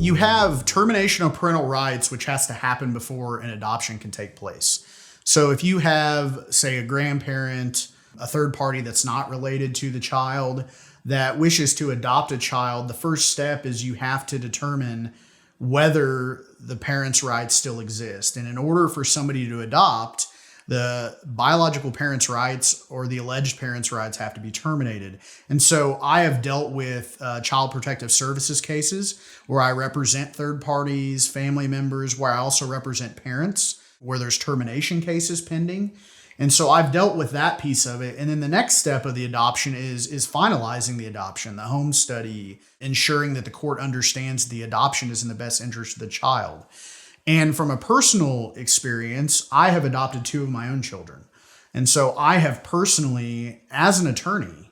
You have termination of parental rights, which has to happen before an adoption can take place. So if you have, say, a grandparent, a third party that's not related to the child that wishes to adopt a child, the first step is you have to determine whether the parent's rights still exist. And in order for somebody to adopt, the biological parent's rights or the alleged parent's rights have to be terminated. And so I have dealt with child protective services cases where I represent third parties, family members, where I also represent parents, where there's termination cases pending. And so I've dealt with that piece of it. And then the next step of the adoption is finalizing the adoption, the home study, ensuring that the court understands the adoption is in the best interest of the child. And from a personal experience, I have adopted 2 of my own children. And so I have personally, as an attorney,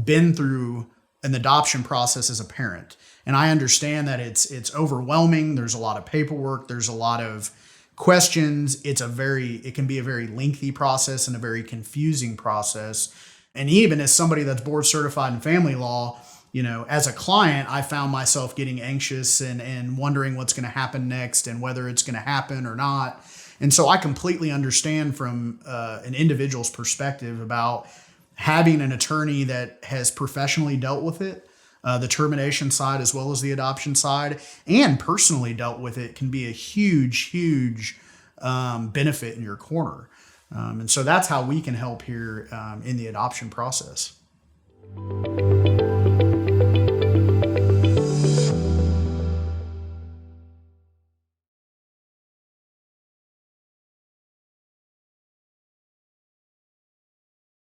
been through an adoption process as a parent. And I understand that it's overwhelming. There's a lot of paperwork. There's a lot of questions. It can be a very lengthy process and a very confusing process. And even as somebody that's board certified in family law, as a client, I found myself getting anxious and wondering what's going to happen next and whether it's going to happen or not. And so I completely understand from an individual's perspective about having an attorney that has professionally dealt with it, the termination side as well as the adoption side, and personally dealt with it can be a huge, huge benefit in your corner. And so that's how we can help here in the adoption process.